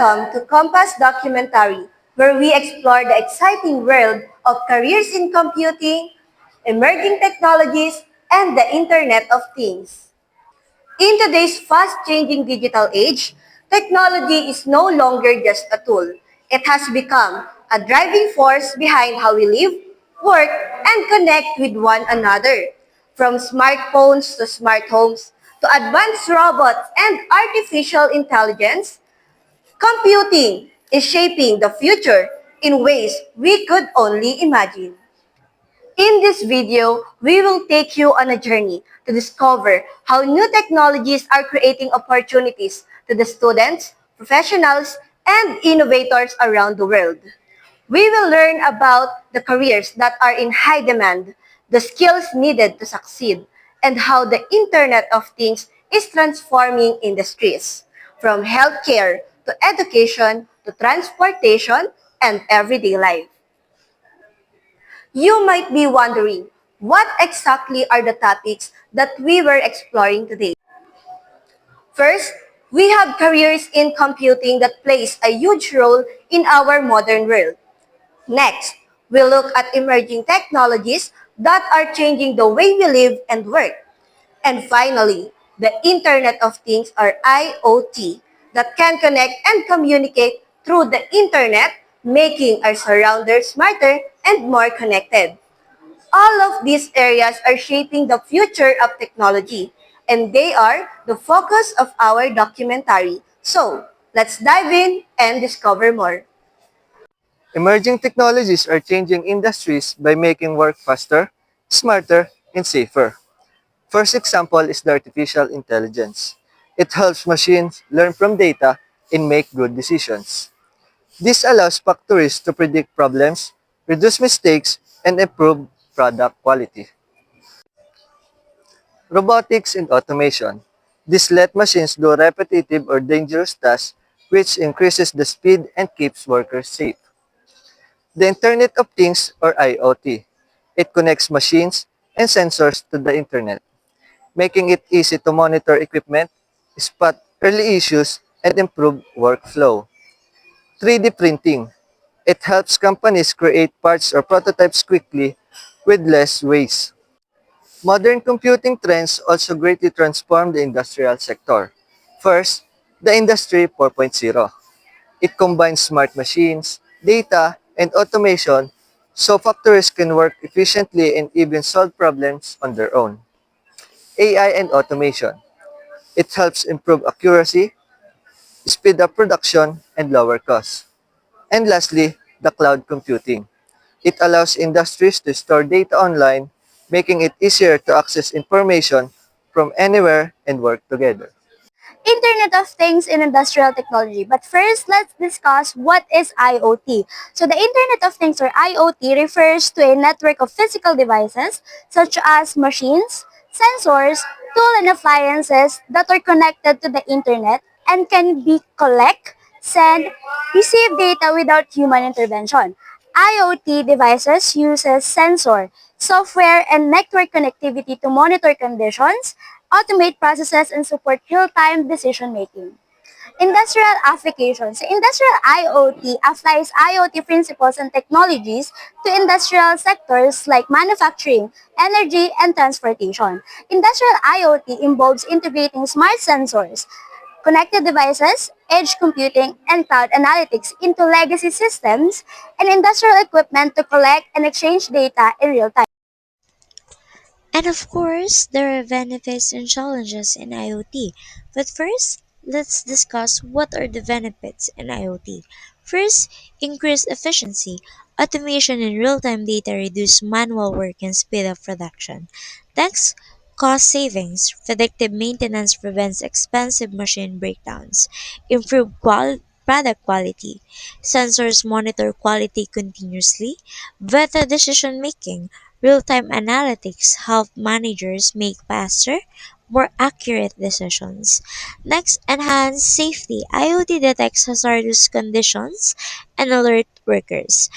Welcome to Compass Documentary, where we explore the exciting world of careers in computing, emerging technologies, and the Internet of Things. In today's fast-changing digital age, technology is no longer just a tool. It has become a driving force behind how we live, work, and connect with one another. From smartphones to smart homes, to advanced robots and artificial intelligence, computing is shaping the future in ways we could only imagine. In this video, we will take you on a journey to discover how new technologies are creating opportunities to the students, professionals, and innovators around the world. We will learn about the careers that are in high demand, the skills needed to succeed, and how the Internet of Things is transforming industries, from healthcare to education to transportation and everyday life. You might be wondering, what exactly are the topics that we were exploring today? First, we have careers in computing that plays a huge role in our modern world. Next, we'll look at emerging technologies that are changing the way we live and work. And finally, the Internet of Things or IoT that can connect and communicate through the Internet, making our surroundings smarter and more connected. All of these areas are shaping the future of technology, and they are the focus of our documentary. So, let's dive in and discover more. Emerging technologies are changing industries by making work faster, smarter, and safer. First example is the artificial intelligence. It helps machines learn from data and make good decisions. This allows factories to predict problems, reduce mistakes, and improve product quality. Robotics and automation. This let machines do repetitive or dangerous tasks, which increases the speed and keeps workers safe. The Internet of Things or IoT. It connects machines and sensors to the Internet, making it easy to monitor equipment, spot early issues, and improve workflow. 3D printing. It helps companies create parts or prototypes quickly with less waste. Modern computing trends also greatly transform the industrial sector. First, the Industry 4.0. It combines smart machines, data, and automation so factories can work efficiently and even solve problems on their own. AI and automation. It helps improve accuracy, speed up production, and lower costs. And lastly, the cloud computing. It allows industries to store data online, making it easier to access information from anywhere and work together. Internet of Things in industrial technology. But first, let's discuss what is IoT. So the Internet of Things or IoT refers to a network of physical devices such as machines, sensors, tools and appliances that are connected to the Internet and can be collect, send, receive data without human intervention. IoT devices uses sensor, software, and network connectivity to monitor conditions, automate processes, and support real-time decision-making. Industrial applications. Industrial IoT applies IoT principles and technologies to industrial sectors like manufacturing, energy, and transportation. Industrial IoT involves integrating smart sensors, connected devices, edge computing, and cloud analytics into legacy systems and industrial equipment to collect and exchange data in real time. And of course, there are benefits and challenges in IoT. But first, let's discuss what are the benefits in IoT. First, increased efficiency. Automation and real-time data reduce manual work and speed up production. Next, cost savings. Predictive maintenance prevents expensive machine breakdowns. Improved product quality. Sensors monitor quality continuously. Better decision making. Real-time analytics help managers make faster, more accurate decisions. Next, enhance safety. IoT detects hazardous conditions and alert workers.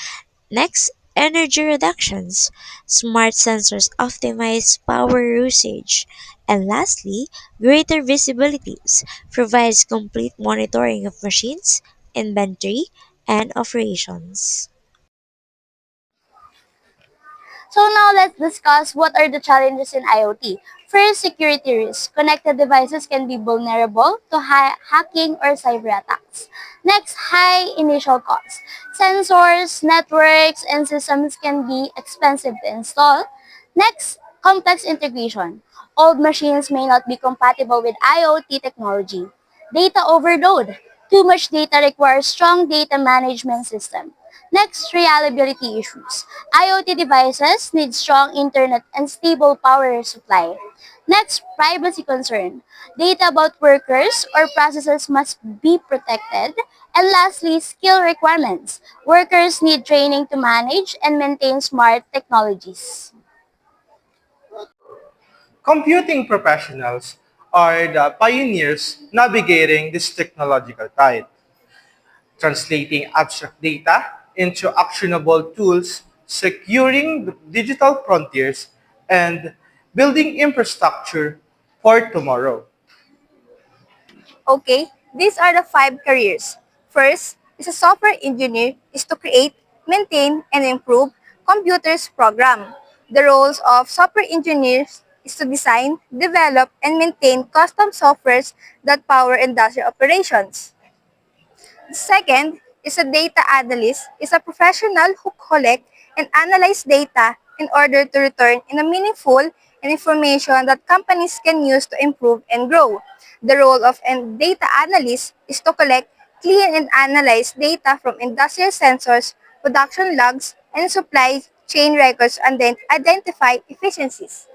Next, energy reductions. Smart sensors optimize power usage. And lastly, greater visibilities provides complete monitoring of machines, inventory, and operations. So now let's discuss what are the challenges in IoT. First, security risks. Connected devices can be vulnerable to hacking or cyber attacks. Next, high initial costs. Sensors, networks, and systems can be expensive to install. Next, complex integration. Old machines may not be compatible with IoT technology. Data overload. Too much data requires strong data management system. Next, reliability issues. IoT devices need strong internet and stable power supply. Next, privacy concern. Data about workers or processes must be protected. And lastly, skill requirements. Workers need training to manage and maintain smart technologies. Computing professionals are the pioneers navigating this technological tide, translating abstract data into actionable tools, securing digital frontiers, and building infrastructure for tomorrow. Okay, these are the 5 careers. First, is a software engineer is to create, maintain, and improve computers program. The roles of software engineers is to design, develop, and maintain custom softwares that power industrial operations. Second is a data analyst is a professional who collect and analyze data in order to return in a meaningful and information that companies can use to improve and grow. The role of a data analyst is to collect, clean, and analyze data from industrial sensors, production logs, and supply chain records and then identify efficiencies.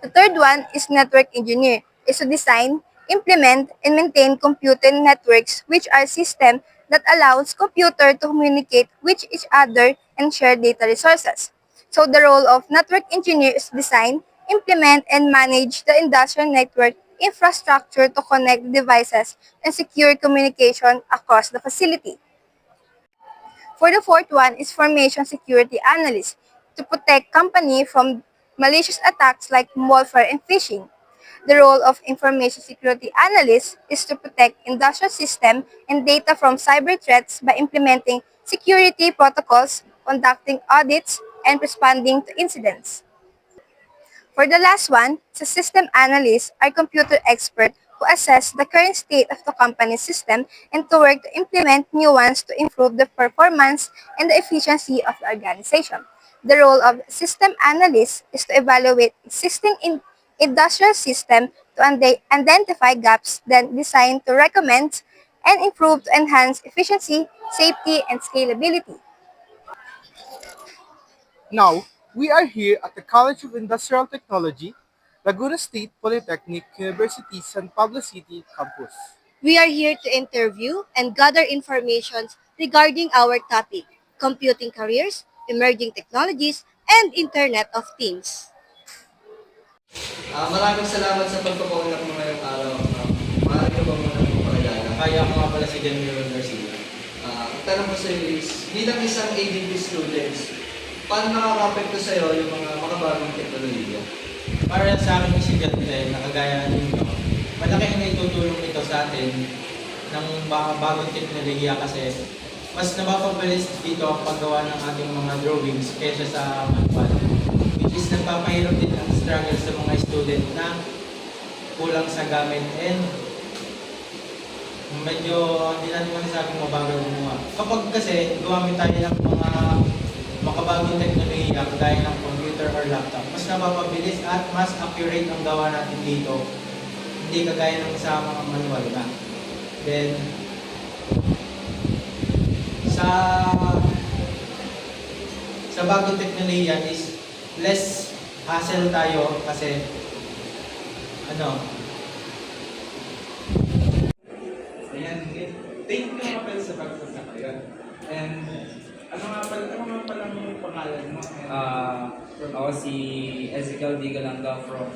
The third one is network engineer, is to design, implement, and maintain computer networks which are systems that allows computer to communicate with each other and share data resources. So the role of network engineer is design, implement, and manage the industrial network infrastructure to connect devices and secure communication across the facility. For the fourth one is formation security analyst to protect company from malicious attacks like malware and phishing. The role of information security analyst is to protect industrial system and data from cyber threats by implementing security protocols, conducting audits, and responding to incidents. For the last one, the system analysts are computer experts who assess the current state of the company's system and to work to implement new ones to improve the performance and the efficiency of the organization. The role of system analyst is to evaluate existing industrial system to identify gaps, then design to recommend and improve to enhance efficiency, safety, and scalability. Now, we are here at the College of Industrial Technology, Laguna State Polytechnic University San Pablo City campus. We are here to interview and gather information regarding our topic, computing careers, emerging technologies, and Internet of Things. Maraming salamat sa pagpapaunlak mo ngayong araw. Maaari ka ba muna magpakilala? Kaya ako nga pala si Jamiro Garcia. Ang tanong ko sa iyo is, bilang isang ADP students, paano nakaka-apekto sa iyo yung mga makabagong teknolohiya? Para sa akin estudyante na kagaya ninyo, malaki ang naitutulong ito sa atin ng mga bagong teknolohiya kasi mas napapabilis dito ang paggawa ng ating mga drawings kaysa sa manual. Which is nagpapahirap din ang struggle sa mga student na kulang sa gamit and medyo hindi natin masasabing mabagal gumawa. Kapag kasi gumamit tayo ng mga makabagong teknolohiya kagaya ng computer or laptop, mas napapabilis at mas accurate ang gawa natin dito. Hindi kagaya ng sa mga manual na. Then, sa bagong teknolohiya is less hassle tayo kasi Ayan, thank you nga pala sa pagpunta kayo. And ano nga pala ang pangalan mo? Ako si Ezekiel Digalanga from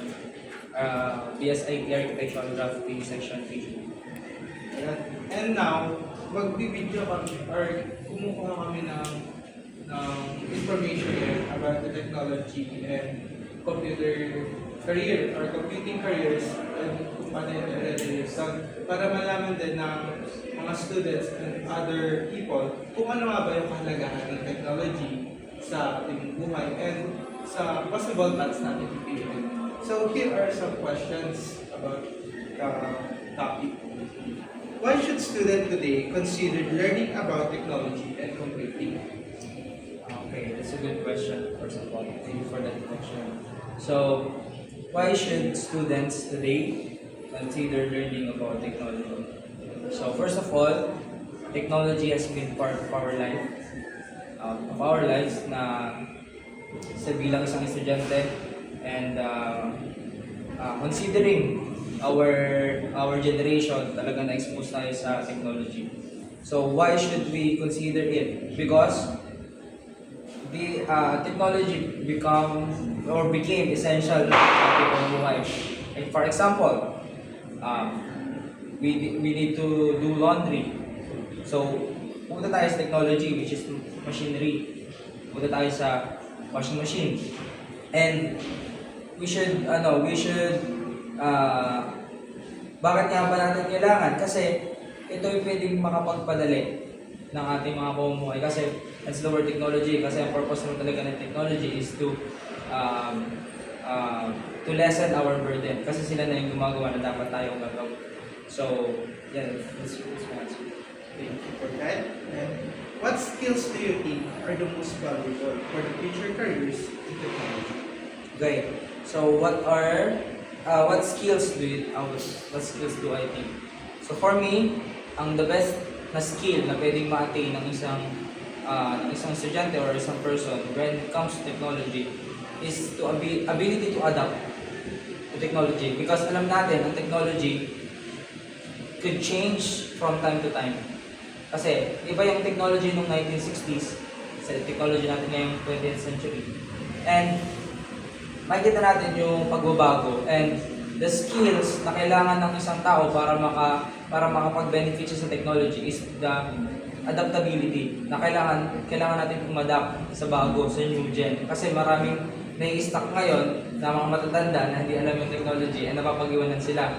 BSIT Architectural Drafting Section 3. Ayan. And now, magbibideo kami or kumukuha kami ng information about the technology and computer career or computing careers and kung paano yung i-result para malaman din ng mga students and other people kung ano nga ba yung kahalagahan ng technology sa ating buhay and sa possible paths natin pipiliin. So here are some questions about the topic. Why should students today consider learning about technology and computing? Okay, that's a good question, first of all. Thank you for that question. So, why should students today consider learning about technology? So, first of all, technology has been part of our lives na sa bilang isang estudyante and considering our generation talaga na-expose tayo sa technology. So why should we consider it? Because the technology became essential sa ating pamumuhay. Like for example, we need to do laundry. So pumunta tayo sa technology which is machinery. Pumunta tayo sa washing machine. And we should bakit nga ba natin kailangan? Kasi ito yung pwedeng makapagpadali ng ating mga pamumuhay. Kasi it's the word technology. Kasi ang purpose naman talaga ng technology is to lessen our burden. Kasi sila na yung gumagawa na dapat tayong gagawin. So, yeah, that's my answer. Thank you for that. And what skills do you think are the most valuable for the future careers in technology? Okay. So what skills do I think? So for me, the best na skill na pwedeng ma-attain ng isang estudyante or isang person when it comes to technology is to ability to adapt to technology, because alam natin ang technology could change from time to time. Kasi iba yung technology nung 1960s sa technology natin ngayong 20th century. And makikita natin yung pagbabago and the skills na kailangan ng isang tao para makapag-benefit siya sa technology is the adaptability na kailangan natin umadapt sa bago, sa new gen. Kasi maraming nai-stuck ngayon na mga matatanda na hindi alam yung technology and napapag-iwanan sila.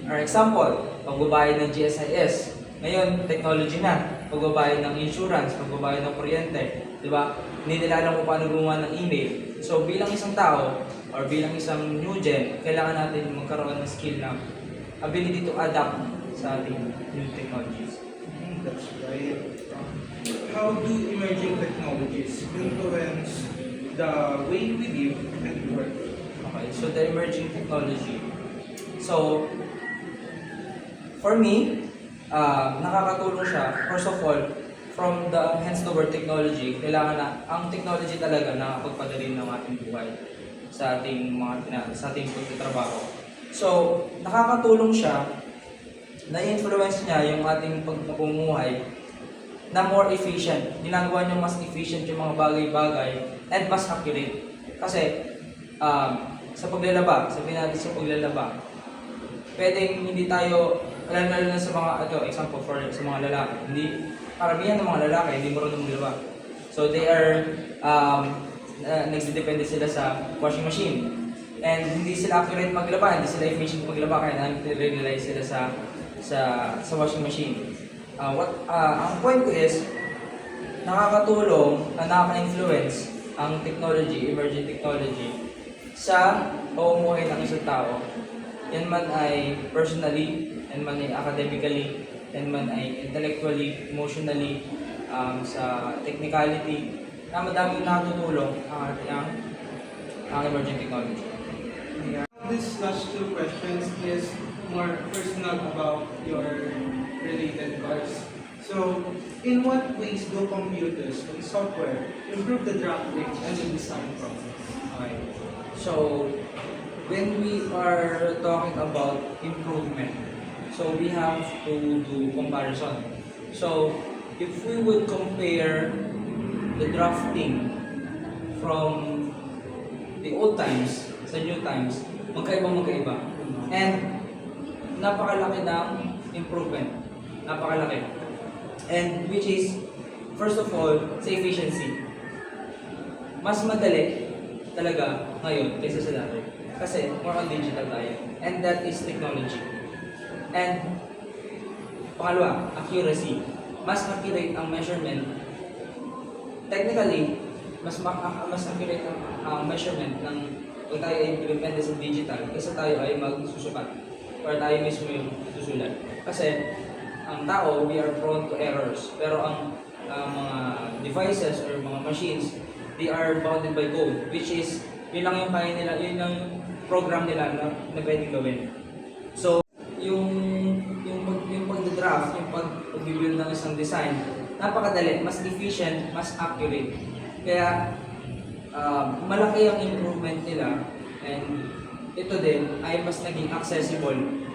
For example, pagbabayad ng GSIS. Ngayon, technology na. Pagbabayad ng insurance, pagbabayad ng kuryente. Diba? Hindi nila alam kung paano gumawa ng email. So bilang isang tao or bilang isang new gen, kailangan natin magkaroon ng skill na ability to adapt sa ating new technologies. That's right. How do emerging technologies influence the way we live and work? Okay, so the emerging technology. So, for me, nakakatulong siya, first of all, from the hands to word technology, kailangan na ang technology talaga nakakapagpadali ng ating buhay sa ating pagtatrabaho. So, nakakatulong siya, na-influence niya yung ating pagpapumuhay na more efficient. Ginagawa niya mas efficient yung mga bagay-bagay and mas accurate. Kasi, sa paglalaba, sabihin natin sa paglalaba, pwedeng hindi tayo, lalo na sa mga, example sa mga lalaki, karamihan ng mga lalaki hindi marunong maglaba. So they are nagdedepende sila sa washing machine. And hindi sila accurate maglaba, hindi sila efficient maglaba, kaya nag-rely sila sa washing machine. Ang point ko is nakaka-influence ang technology, emerging technology sa pamumuhay ng isang tao. Yan man ay personally, yan man ay academically, yan man ay intellectually, emotionally, sa technicality, na madaming nakatutulong ang emerging technology. Yeah. This last two questions is more personal about your related course. So, in what ways do computers and software improve the drafting and the design process? Okay. So, when we are talking about improvement, so we have to do comparison. So, if we would compare the drafting from the old times sa new times, magkaiba. And napakalaki ng improvement. Napakalaki. And which is, first of all, sa efficiency. Mas madali talaga ngayon kaysa sa dati. Kasi more on digital tayo. And that is technology. And pangalawa, accuracy. Mas accurate ang measurement. Technically, mas accurate ang measurement ng kung tayo ay depende sa digital kaysa tayo ay magsusukat or tayo mismo yung susulat. Kasi ang tao, we are prone to errors. Pero ang mga devices or mga machines, they are bounded by code, which is yun lang yung kaya nila, yun lang yung program nila na pwedeng gawin. So, yung pag-draft, yung pag-build ng isang design, napakadali, mas efficient, mas accurate. Kaya, malaki ang improvement nila, and ito din ay mas naging accessible.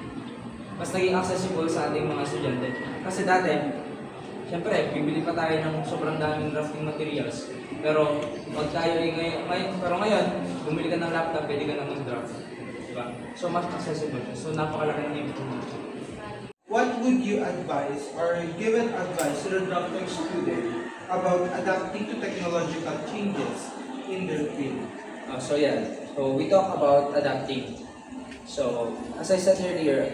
Mas naging accessible sa ating mga estudyante. Kasi dati, siyempre, bibili pa tayo ng sobrang daming drafting materials. Pero, pag tayo ay ngayon, bumili ka ng laptop, pwede ka na mag-draft. Diba? So, mas accessible. So, napakalaki ng improvement. What would you advise or give an advice to the drafting student about adapting to technological changes in their field? So we talk about adapting. So, as I said earlier,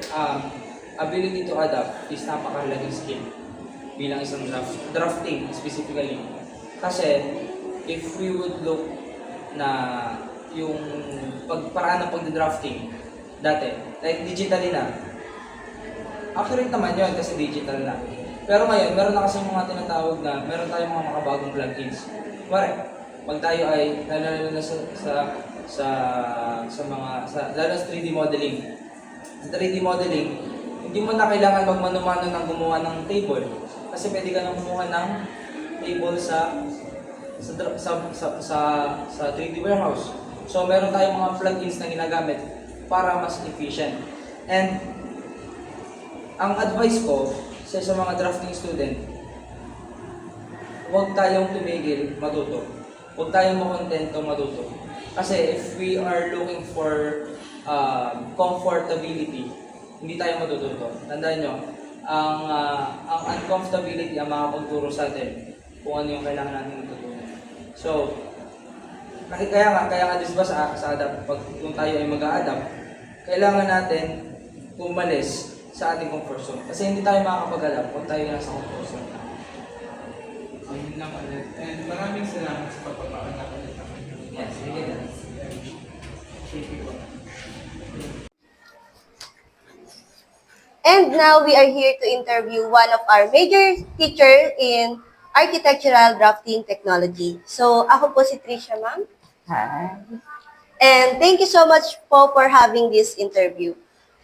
ability to adapt is napakahalagang skill bilang isang drafting specifically. Kasi, if we would look na yung paraan ng pagda-drafting dati, like digitally na, accurate naman yun kasi digital na. Pero ngayon, meron na kasi mga tinatawag na, meron tayong mga makabagong plugins. Pare, pag tayo ay, lalo na lalo sa 3D modeling. Sa 3D modeling, hindi mo na kailangan magmano-mano ng gumawa ng table. Kasi pwede ka nang kumuha ng table sa 3D warehouse. So, meron tayong mga plugins na ginagamit para mas efficient. And, ang advice ko sa mga drafting student, huwag tayong tumigil matuto. Huwag tayong makontento matuto. Kasi if we are looking for comfortability, hindi tayo matututo. Tandaan nyo, ang uncomfortability ang makapagturo sa atin kung ano yung kailangan natin matutunan. So, kaya nga disba sa adapt, kung tayo ay mag-a-adapt, kailangan natin umalis sa ating comfort zone. Kasi hindi tayo makakapag-adapt kung tayo nasa comfort zone. Ayun lang ulit. And maraming salamat sa pagpapaanak ulit namin. Yes, sige na. Thank you. And now we are here to interview one of our major teachers in architectural drafting technology. So, ako po si Tricia, ma'am. Hi. And thank you so much po for having this interview.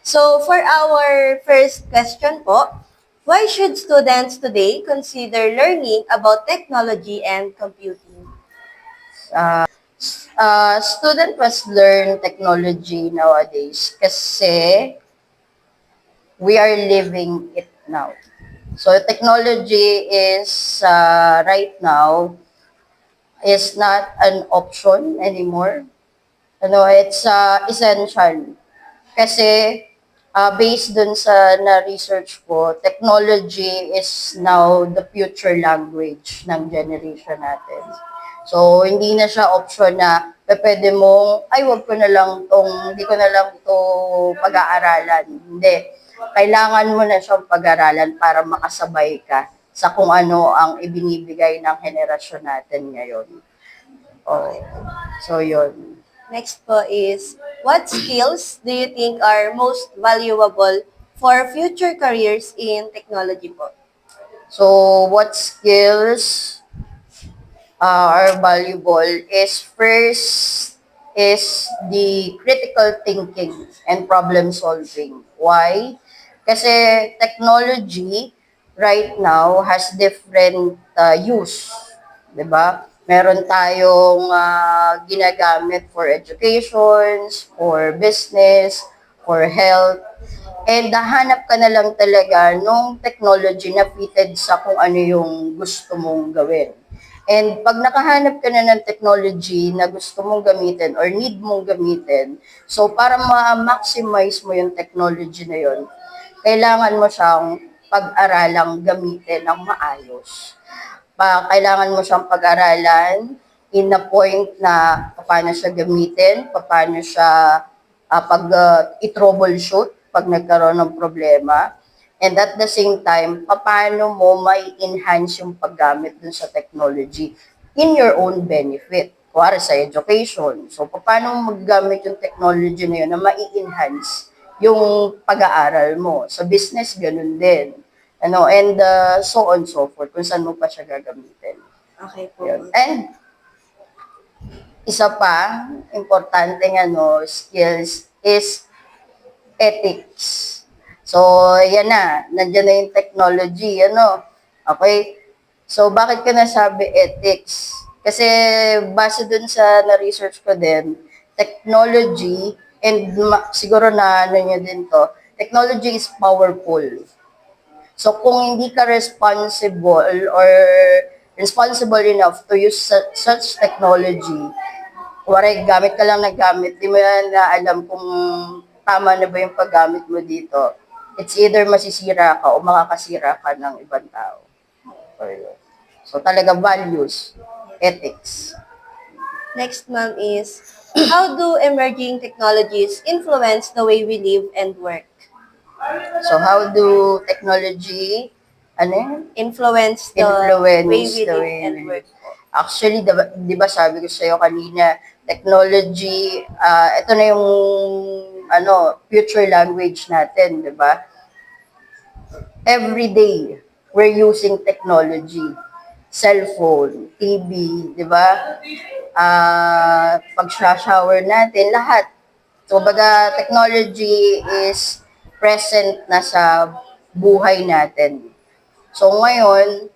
So, for our first question po, why should students today consider learning about technology and computing? Student must learn technology nowadays kasi we are living it now. So technology is right now is not an option anymore. It's essential. Kasi based dun sa na-research ko, technology is now the future language ng generation natin. So, hindi na siya option na pwede mong, hindi ko na lang to pag-aaralan. Hindi. Kailangan mo na siyang pag-aralan para makasabay ka sa kung ano ang ibinibigay ng henerasyon natin ngayon. So, yun. Next po is, what skills do you think are most valuable for future careers in technology po? So, what skills are valuable is first is the critical thinking and problem solving. Why? Kasi technology right now has different use. Diba? Meron tayong ginagamit for education, for business, for health. And hahanap ka na lang talaga nung technology na fitted sa kung ano yung gusto mong gawin. And pag nakahanap ka na ng technology na gusto mong gamitin or need mong gamitin, so para ma-maximize mo yung technology na yun, kailangan mo siyang pag-aralang gamitin ng maayos. Kailangan mo siyang pag-aralan in a point na paano siya gamitin, paano siya i-troubleshoot pag nagkaroon ng problema. And at the same time, paano mo may enhance yung paggamit dun sa technology in your own benefit. Kuwari sa education. So, paano mo maggamit yung technology na yun na mai-enhance yung pag-aaral mo. Sa business, ganun din. And so on so forth, kung saan mo pa siya gagamitin. Okay po. Yun. And isa pa, importanteng skills is ethics. So, yan na. Nandiyan na yung technology, Okay? So, bakit ko nasabi ethics? Kasi, base dun sa na-research ko din, technology, and siguro na nyo din to, technology is powerful. So, kung hindi ka responsible or responsible enough to use such technology, kuwari, gamit ka lang na gamit, di mo na alam kung tama na ba yung paggamit mo dito. It's either masisira ka o makakasira ka ng ibang tao. So, talaga values, ethics. Next, ma'am, is how do emerging technologies influence the way we live and work? So, how do technology, Influence the influence way we the live way and we work. Actually, di ba sabi ko sa'yo kanina, technology, ito na yung future language natin, di ba? Every day, we're using technology. Cellphone, TV, di ba? Pag-shower natin, lahat. So, baga, technology is present na sa buhay natin. So, ngayon,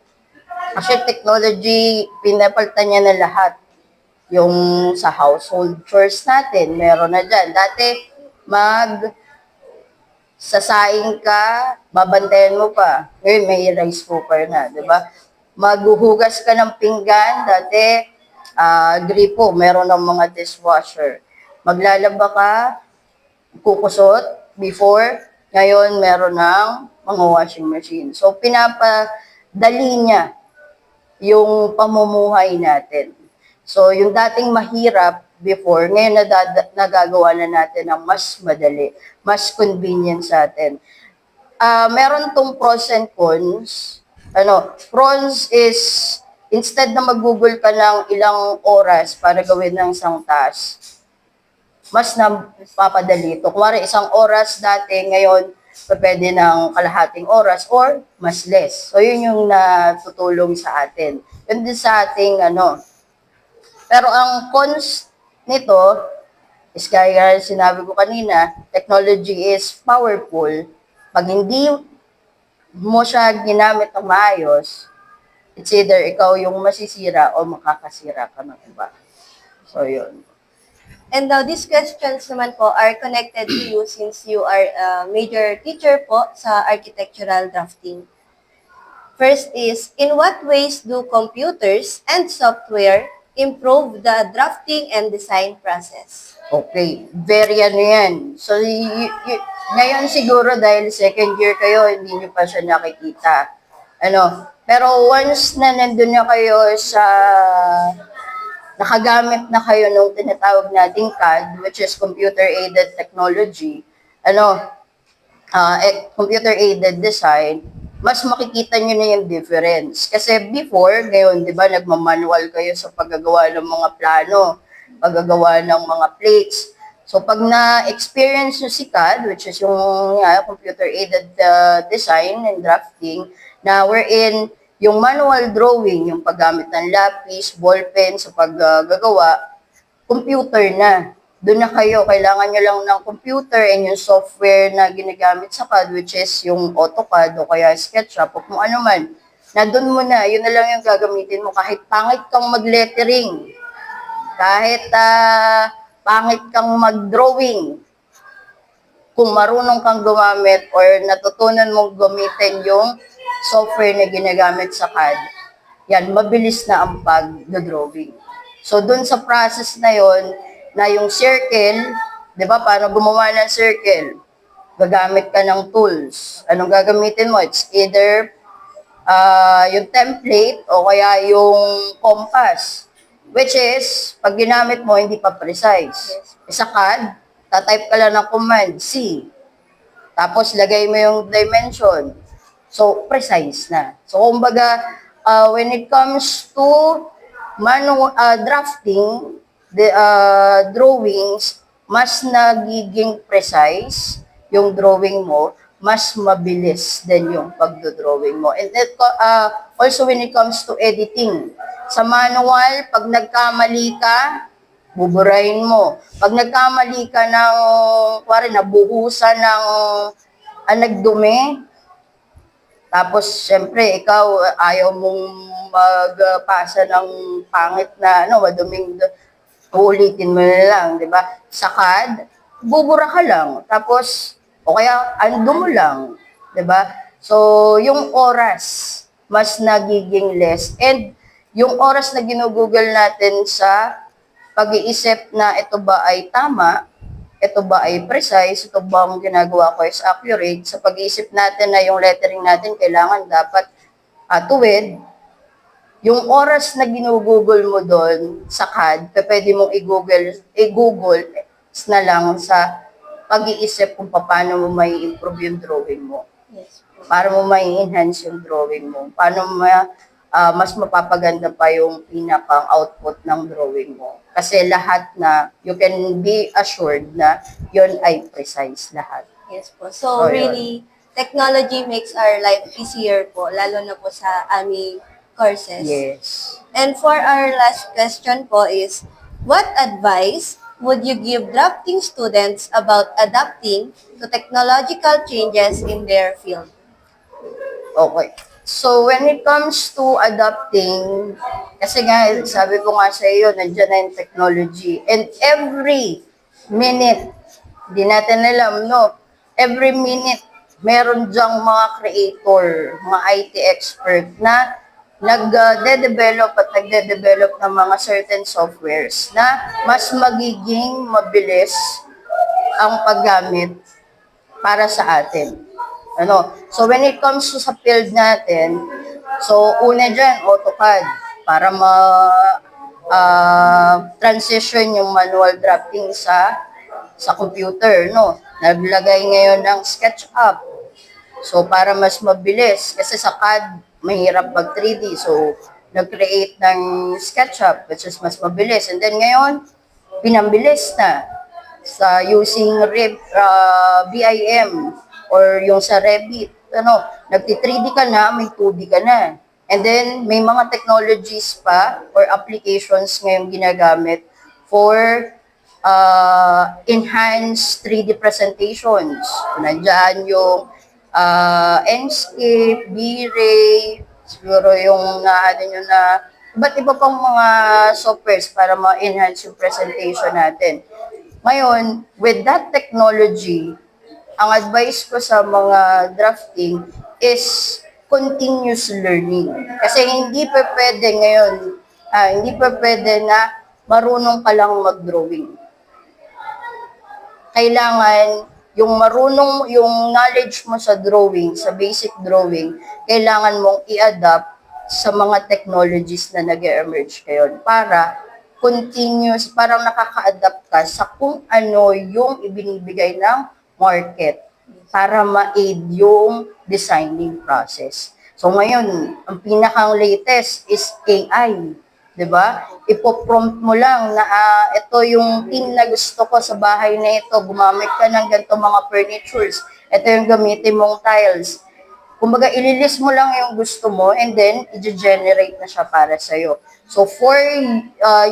actually, technology, pinapalitan niya na lahat. Yung sa household chores natin, meron na dyan. Dati, sasaing ka, babantayan mo pa. Ngayon, may rice cooker na, di ba? Maghuhugas ka ng pinggan, dati, gripo, meron ng mga dishwasher. Maglalaba ka, kukusot, before, ngayon, meron ng mga washing machine. So, pinapadali niya yung pamumuhay natin. So, yung dating mahirap before, ngayon nagagawa na natin ng mas madali, mas convenient sa atin. Meron tong pros and cons. Pros is, instead na mag-google ka ng ilang oras para gawin ng isang task, mas napapadali ito. Kumari, isang oras dati, ngayon, pwede ng kalahating oras or mas less. So, yun yung natutulong sa atin. Yun din sa ating, Pero ang cons nito, is kaya sinabi ko kanina, technology is powerful. Pag hindi mo siya ginamit ng maayos, it's either ikaw yung masisira o makakasira ka ng iba. So, yun. And now, these questions naman po are connected to you since you are a major teacher po sa architectural drafting. First is, in what ways do computers and software improve the drafting and design process? Okay, very yan. So, ngayon siguro dahil second year kayo, hindi nyo pa siya nakikita. Pero once na nandun na kayo sa nakagamit na kayo nung tinatawag nating CAD, which is computer-aided technology, computer-aided design, mas makikita nyo na yung difference. Kasi before, ngayon, di ba, nagmamanual kayo sa paggagawa ng mga plano, paggagawa ng mga plates. So, pag na-experience nyo si CAD, which is yung computer-aided design and drafting, na wherein yung manual drawing, yung paggamit ng lapis, ballpen sa paggagawa, computer na. Doon na kayo, kailangan nyo lang ng computer and yung software na ginagamit sa CAD, which is yung AutoCAD o kaya SketchUp o kung ano man. Na doon mo na, yun na lang yung gagamitin mo. Kahit pangit kang mag-lettering, kahit pangit kang mag-drawing, kung marunong kang gumamit or natutunan mong gamitin yung software na ginagamit sa CAD, yan, mabilis na ang pag-drawing. So, dun sa process na yon na yung circle, di ba, paano gumawa ng circle? Gagamit ka ng tools. Anong gagamitin mo? It's either yung template o kaya yung compass. Which is, pag ginamit mo, hindi pa precise. Sa CAD, tatype ka lang ng command, C. Tapos lagay mo yung dimension. So, precise na. So, kumbaga, when it comes to drafting, the drawings, mas nagiging precise yung drawing mo, mas mabilis din yung pagdodrawing mo. And also when it comes to editing, sa manual, pag nagkamali ka, buburahin mo. Pag nagkamali ka ng, kuwari, nabuhusan ng nagdumi, tapos, syempre, ikaw, ayaw mong magpasa ng pangit na, maduming, uulitin mo na lang, di ba? Sa CAD, bubura ka lang. Tapos, o kaya, ando mo lang, di ba? So, yung oras, mas nagiging less. And, yung oras na ginugugol natin sa pag-iisip na ito ba ay tama, ito ba ay precise, ito ba ang ginagawa ko is accurate, sa pag-iisip natin na yung lettering natin kailangan dapat tuwid, yung oras na ginugugol mo doon sa CAD, pwede mong i-google na lang sa pag-iisip kung paano mo may improve yung drawing mo. Yes. Para mo may enhance yung drawing mo. Paano mas mapapaganda pa yung pinakang output ng drawing mo. Kasi lahat na, you can be assured na yun ay precise lahat. Yes po. So, Oh, really, technology makes our life easier po, lalo na po sa aming courses. Yes. And for our last question po is, what advice would you give drafting students about adapting to technological changes in their field? Okay. So, when it comes to adapting, kasi nga, sabi ko nga sa iyo, nandiyan na yung technology. And every minute, di natin alam, no? Every minute, meron dyang mga creator, mga IT expert na nagde-develop at nagde-develop ng mga certain softwares na mas magiging mabilis ang paggamit para sa atin. So when it comes to sa field natin, so una dyan, AutoCAD, para transition yung manual drafting sa computer, Naglagay ngayon ng SketchUp. So para mas mabilis, kasi sa CAD, mahirap mag 3D. So nag-create ng SketchUp, which is mas mabilis. And then ngayon, pinambilis na sa using BIM or yung sa Revit, nagti-3D ka na, may 2D ka na. And then, may mga technologies pa or applications ngayong ginagamit for enhanced 3D presentations. Nandiyan yung Enscape, V-Ray, siguro yung iba't iba pang mga softwares para ma-enhance yung presentation natin. Ngayon, with that technology, ang advice ko sa mga drafting is continuous learning. Kasi hindi pa pwede ngayon, hindi pa pwede na marunong ka lang mag-drawing. Kailangan yung knowledge mo sa drawing, sa basic drawing, kailangan mong i-adapt sa mga technologies na nag-emerge ngayon para continuous, parang nakaka-adapt ka sa kung ano yung ibinibigay ng market para ma-aid yung designing process. So ngayon, ang pinakang latest is AI. 'Di ba? Ipo-prompt mo lang na ito yung theme na gusto ko sa bahay na ito, gumamit ka ng ganito mga furnitures. Ito yung gamitin mong tiles. Kumbaga, ililist mo lang yung gusto mo and then i-generate na siya para sa'yo. So, for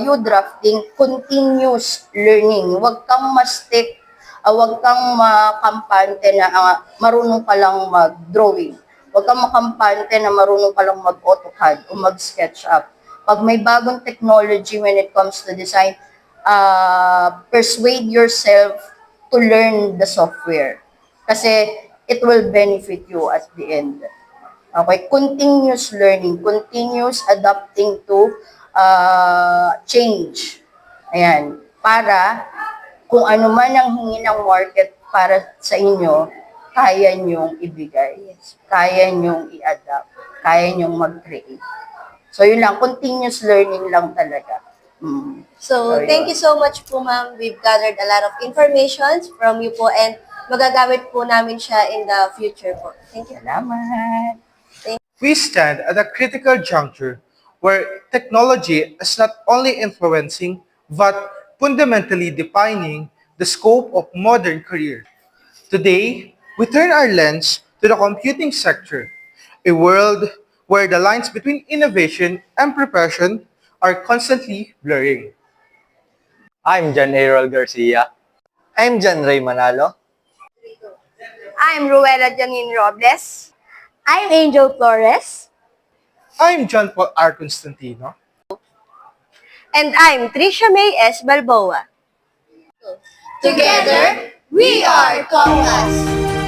you drafting, continuous learning. Huwag kang ma-stick, huwag kang makampante na marunong ka lang mag-drawing. Huwag kang makampante na marunong ka lang mag-AutoCAD o mag-SketchUp. Pag may bagong technology when it comes to design, persuade yourself to learn the software. Kasi it will benefit you at the end. Okay? Continuous learning, continuous adapting to change. Ayan. Para kung ano man ang hingi ng market para sa inyo, kaya nyong ibigay. Kaya nyong i-adapt. Kaya nyong mag-create. So yun lang, continuous learning lang talaga. So, thank you so much po, ma'am. We've gathered a lot of information from you po and magagamit po namin siya in the future po. Thank you. Salamat. We stand at a critical juncture where technology is not only influencing but fundamentally defining the scope of modern career. Today, we turn our lens to the computing sector, a world where the lines between innovation and profession are constantly blurring. I'm John Harold Garcia. I'm John Ray Manalo. I'm Ruela Janine Robles. I'm Angel Flores. I'm John Paul R. Constantino. And I'm Trisha May S. Balboa. Together, we are Compass.